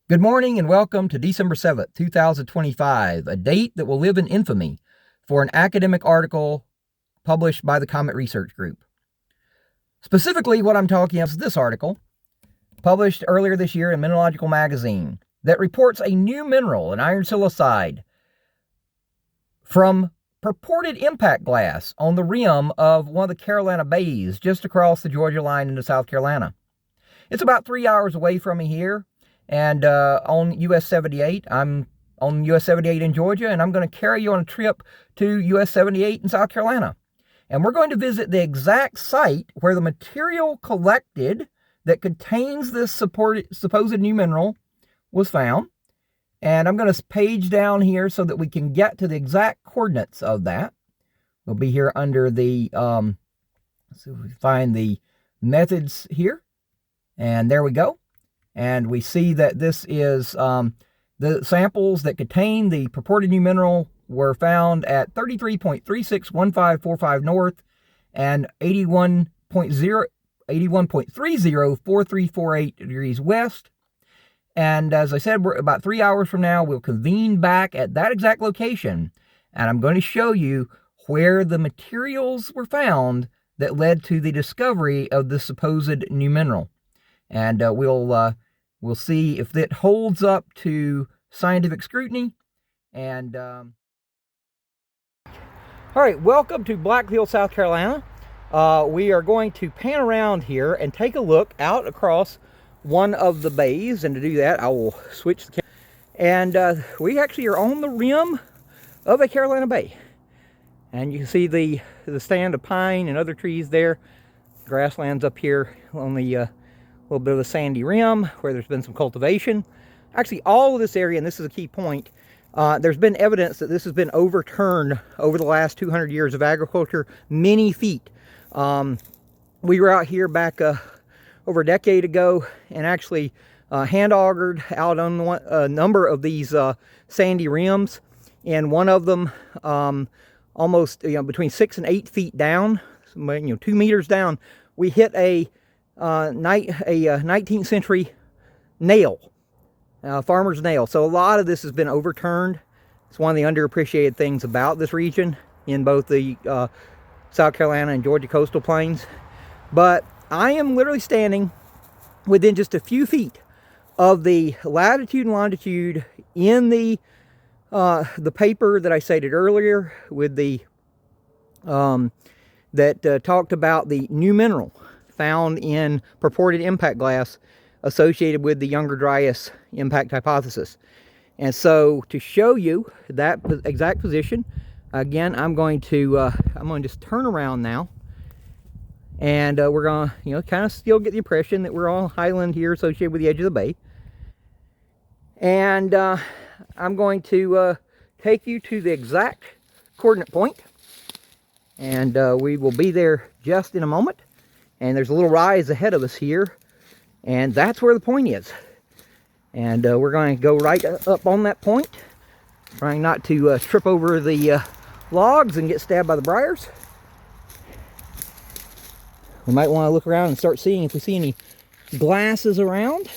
Good morning and welcome to December 7th, 2025, a date that will live in infamy for an academic article published by the Comet Research Group. Specifically, what I'm talking about is this article, published earlier this year in Mineralogical Magazine, that reports a new mineral, an iron silicide, from purported impact glass on the rim of one of the Carolina bays just across the Georgia line into South Carolina. It's about 3 hours away from me here. And on US 78, I'm on US 78 in Georgia, and I'm going to carry you on a trip to US 78 in South Carolina. And we're going to visit the exact site where the material collected that contains this supposed new mineral was found. And I'm going to page down here so that we can get to the exact coordinates of that. We'll be here under the, let's see if we find the methods here. And there we go. And we see that this is the samples that contain the purported new mineral were found at 33.361545 north and 81.304348 degrees west. And as I said, we're about 3 hours from now, we'll convene back at that exact location. And I'm going to show you where the materials were found that led to the discovery of the supposed new mineral. And we'll see if it holds up to scientific scrutiny. And all right, welcome to Blackville, South Carolina. We are going to pan around here and take a look out across one of the bays. And to do that, I will switch the camera. And we actually are on the rim of a Carolina bay. And you can see the stand of pine and other trees there. Grasslands up here on the little bit of a sandy rim where there's been some cultivation. Actually, all of this area, and this is a key point, there's been evidence that this has been overturned over the last 200 years of agriculture, many feet. We were out here back over a decade ago and actually hand augered out on a number of these sandy rims, and one of them almost between 6 and 8 feet down, 2 meters down, we hit a 19th century nail, farmer's nail. So a lot of this has been overturned. It's one of the underappreciated things about this region in both the South Carolina and Georgia coastal plains. But I am literally standing within just a few feet of the latitude and longitude in the paper that I cited earlier with the that talked about the new mineral found in purported impact glass associated with the Younger Dryas impact hypothesis. And so to show you that exact position, again, I'm going to just turn around now, and we're going to kind of still get the impression that we're on highland here associated with the edge of the bay. And I'm going to take you to the exact coordinate point, and we will be there just in a moment. And there's a little rise ahead of us here, and that's where the point is. And we're going to go right up on that point, trying not to trip over the logs and get stabbed by the briars. We might want to look around and start seeing if we see any glasses around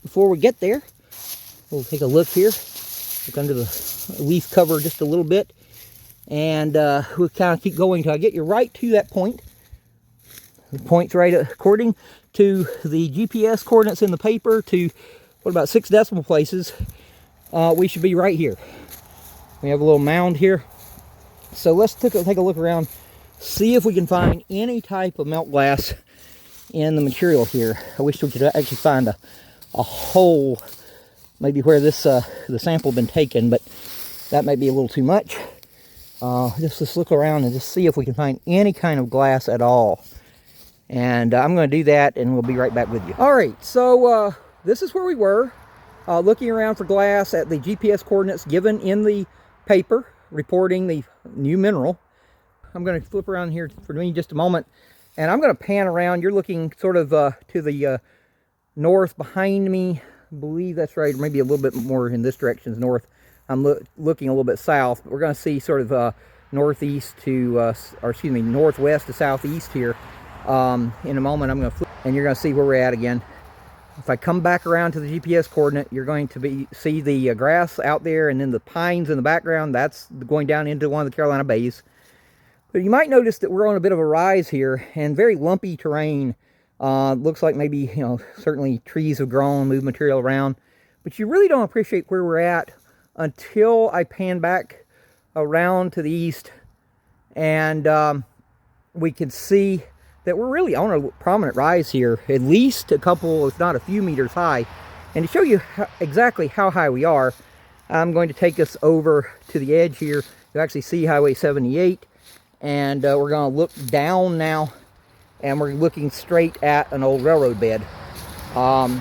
before we get there. We'll take a look here, look under the leaf cover just a little bit, and we'll kind of keep going until I get you right to that point. The point's right according to the GPS coordinates in the paper to, what, about 6 decimal places. We should be right here. We have a little mound here. So let's take a look around, see if we can find any type of melt glass in the material here. I wish we could actually find a hole, maybe where this the sample been taken, but that might be a little too much. Let's look around and just see if we can find any kind of glass at all. And I'm going to do that, and we'll be right back with you. All right, so this is where we were, looking around for glass at the GPS coordinates given in the paper reporting the new mineral. I'm going to flip around here for me just a moment, and I'm going to pan around. You're looking sort of to the north behind me. I believe that's right, or maybe a little bit more in this direction is north. I'm looking a little bit south, but we're going to see sort of northwest to southeast here. In a moment, I'm going to flip, and you're going to see where we're at again. If I come back around to the GPS coordinate, you're going to see the grass out there, and then the pines in the background. That's going down into one of the Carolina bays. But you might notice that we're on a bit of a rise here, and very lumpy terrain. Looks like maybe, you know, certainly trees have grown, moved material around. But you really don't appreciate where we're at until I pan back around to the east, and we can see that we're really on a prominent rise here, at least a couple, if not a few meters high. And to show you exactly how high we are, I'm going to take us over to the edge here. You actually see Highway 78, and we're going to look down now, and we're looking straight at an old railroad bed. And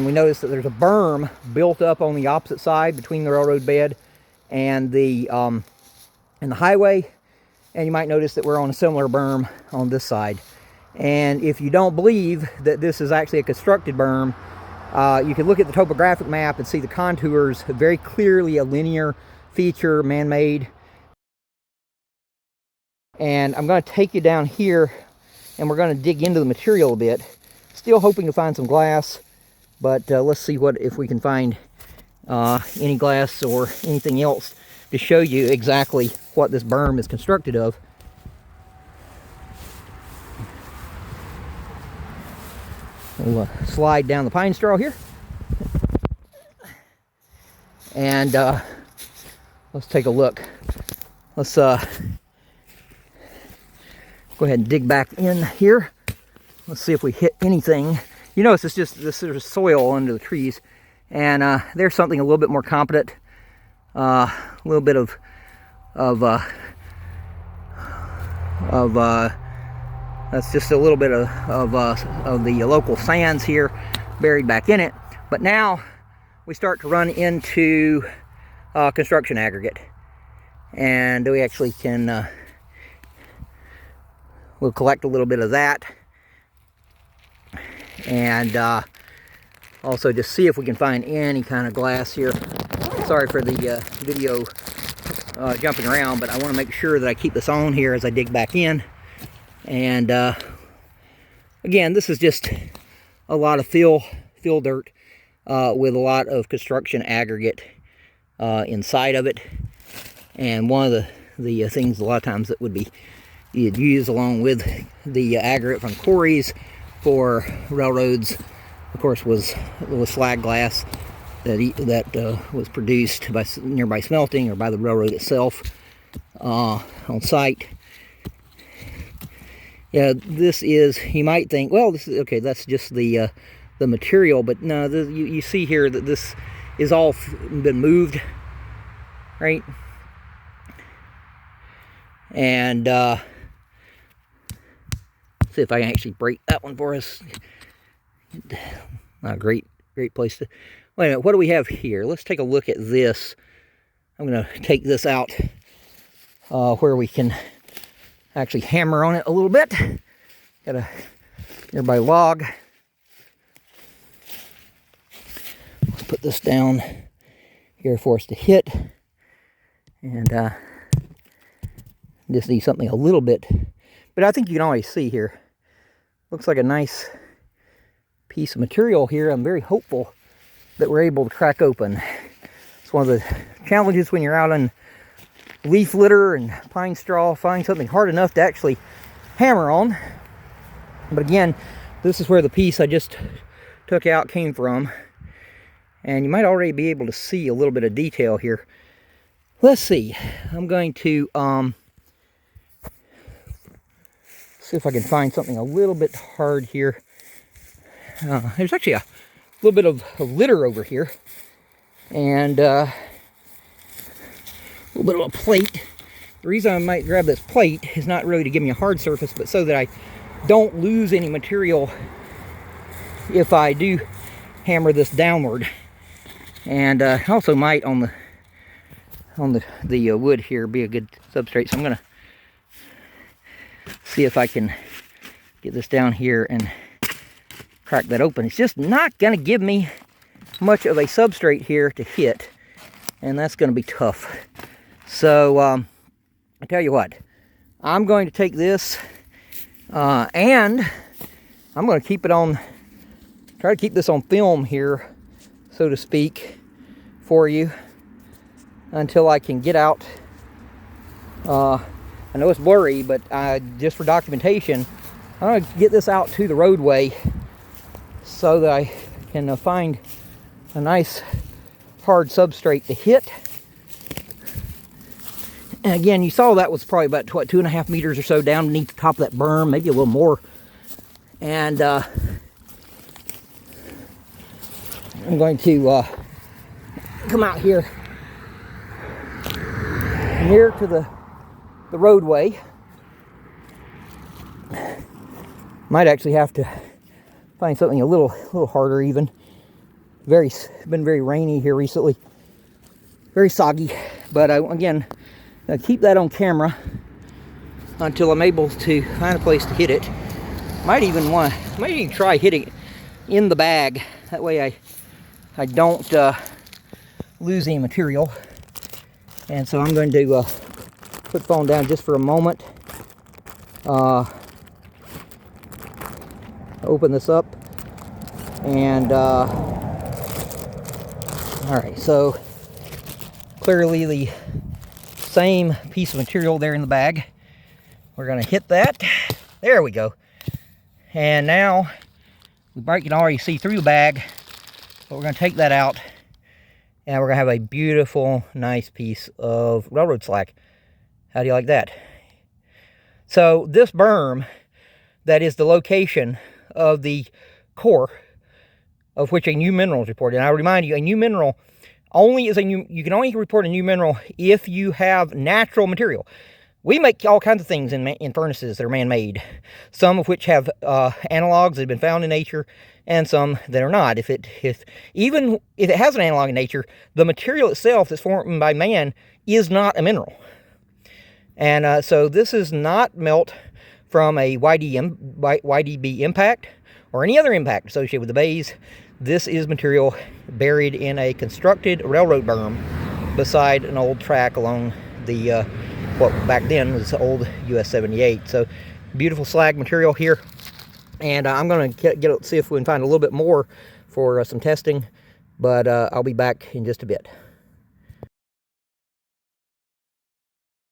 we notice that there's a berm built up on the opposite side between the railroad bed and the highway. And you might notice that we're on a similar berm on this side. And if you don't believe that this is actually a constructed berm, you can look at the topographic map and see the contours, very clearly a linear feature, man-made. And I'm going to take you down here, and we're going to dig into the material a bit. Still hoping to find some glass, but let's see if we can find any glass or anything else to show you exactly what this berm is constructed of. We'll slide down the pine straw here, and let's take a look. Let's go ahead and dig back in here. Let's see if we hit anything. You notice it's just this sort of soil under the trees, and there's something a little bit more competent. A little bit of that's just a little bit of the local sands here buried back in it. But now we start to run into construction aggregate, and we actually can we'll collect a little bit of that, and also just see if we can find any kind of glass here. Sorry for the video jumping around, but I want to make sure that I keep this on here as I dig back in. And again, this is just a lot of fill dirt with a lot of construction aggregate inside of it. And one of the things a lot of times that would be you'd use along with the aggregate from quarries for railroads, of course, was slag glass that was produced by nearby smelting or by the railroad itself on site. Yeah, this is, you might think, well, this is okay, that's just the material, but no, you see here that this is all been moved, right? And see if I can actually break that one for us. Not a great place to. Wait a minute, what do we have here? Let's take a look at this. I'm going to take this out where we can actually hammer on it a little bit. Got a nearby log. Put this down here for us to hit. And just need something a little bit. But I think you can always see here. Looks like a nice piece of material here. I'm very hopeful that we're able to crack open. It's one of the challenges when you're out on leaf litter and pine straw, find something hard enough to actually hammer on. But again, this is where the piece I just took out came from. And you might already be able to see a little bit of detail here. Let's see. I'm going to see if I can find something a little bit hard here. There's actually a little bit of litter over here, and a little bit of a plate. The reason I might grab this plate is not really to give me a hard surface, but so that I don't lose any material if I do hammer this downward. And also might on the wood here be a good substrate. So I'm gonna see if I can get this down here and crack that open. It's just not going to give me much of a substrate here to hit, and that's going to be tough. So I tell you what, I'm going to take this and I'm going to keep it on try to keep this on film here, so to speak, for you until I can get out. I know it's blurry, but just for documentation, I'm going to get this out to the roadway so that I can find a nice hard substrate to hit. And again, you saw that was probably about 2.5 meters or so down beneath the top of that berm, maybe a little more. And I'm going to come out here near to the roadway. Might actually have to find something a little harder even. Been very rainy here recently. Very soggy. But again, keep that on camera until I'm able to find a place to hit it. Might even try hitting it in the bag. That way I don't lose any material. And so I'm going to put the phone down just for a moment. Open this up. And alright, so clearly the same piece of material there in the bag. We're going to hit that. There we go. And now we can already see through the bag, but we're going to take that out and we're going to have a beautiful, nice piece of railroad slag. How do you like that? So this berm, that is the location of the core of which a new mineral is reported. And I remind you, a new mineral only is you can only report a new mineral if you have natural material. We make all kinds of things in furnaces that are man-made, some of which have analogs that have been found in nature, and some that are not. Even if it has an analog in nature, the material itself that's formed by man is not a mineral. And so this is not melt from a YDB impact or any other impact associated with the bays. This is material buried in a constructed railroad berm beside an old track along the what back then was old US 78. So beautiful slag material here, and I'm going to see if we can find a little bit more for some testing, but I'll be back in just a bit.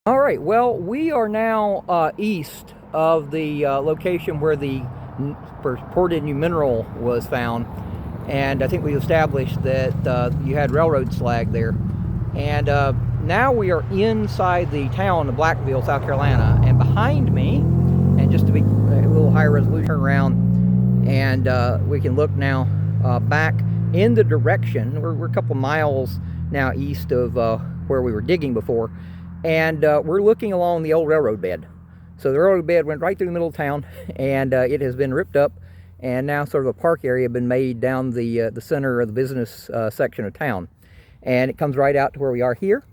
All right, well, we are now east of the location where the purported new mineral was found, and I think we established that you had railroad slag there. And now we are inside the town of Blackville, South Carolina, and behind me, and just to be a little higher resolution, turn around, and we can look now back in the direction. We're a couple miles now east of where we were digging before, and we're looking along the old railroad bed. So the railroad bed went right through the middle of town, and it has been ripped up, and now sort of a park area been made down the center of the business section of town. And it comes right out to where we are here.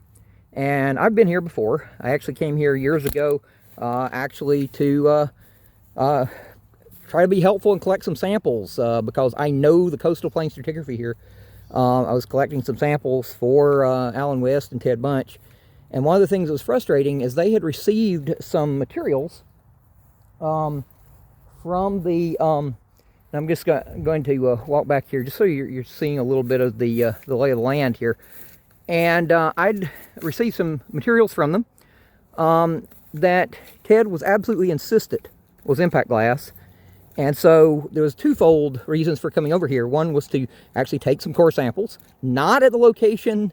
And I've been here before. I actually came here years ago, actually to try to be helpful and collect some samples, because I know the coastal plain stratigraphy here. I was collecting some samples for Alan West and Ted Bunch. And one of the things that was frustrating is they had received some materials from the... I'm just going to walk back here just so you're seeing a little bit of the lay of the land here. And I'd received some materials from them that Ted was absolutely insistent was impact glass. And so there was twofold reasons for coming over here. One was to actually take some core samples, not at the location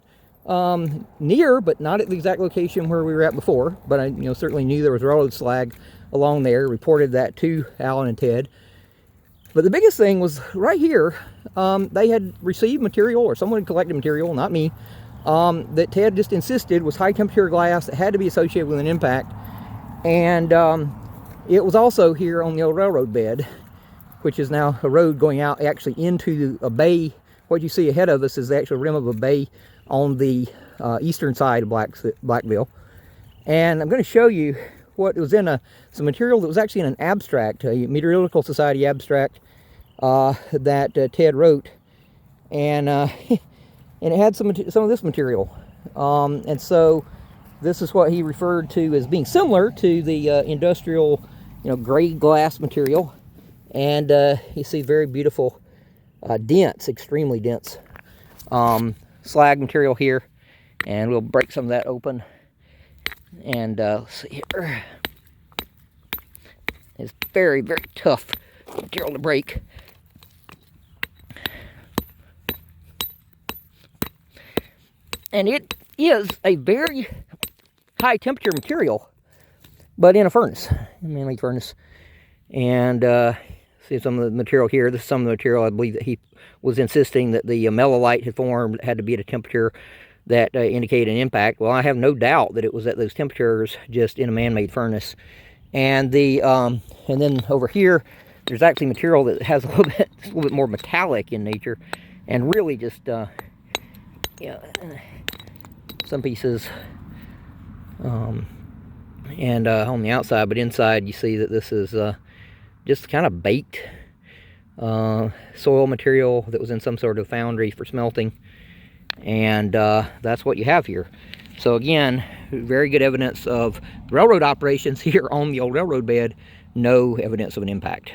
near, but not at the exact location where we were at before. But I certainly knew there was railroad slag along there, reported that to Alan and Ted. But the biggest thing was right here, they had received material, or someone had collected material, not me, that Ted just insisted was high temperature glass that had to be associated with an impact. And it was also here on the old railroad bed, which is now a road going out actually into a bay. What you see ahead of us is the actual rim of a bay on the eastern side of Blackville. And I'm going to show you what was in some material that was actually in an abstract, a Meteorological Society abstract that Ted wrote, and it had some of this material, and so this is what he referred to as being similar to the industrial, gray glass material, and you see very beautiful dense, extremely dense slag material here. And we'll break some of that open. And let's see here. It's very, very tough material to break. And it is a very high temperature material, but in a furnace, a man-made furnace. And see some of the material here. This is some of the material I believe that he was insisting that the melolite had formed, had to be at a temperature that indicated an impact. Well, I have no doubt that it was at those temperatures, just in a man-made furnace. And and then over here, there's actually material that has a little bit more metallic in nature, and really just yeah, some pieces and on the outside, but inside you see that this is just kind of baked soil material that was in some sort of foundry for smelting. And that's what you have here. So again, very good evidence of railroad operations here on the old railroad bed. No evidence of an impact.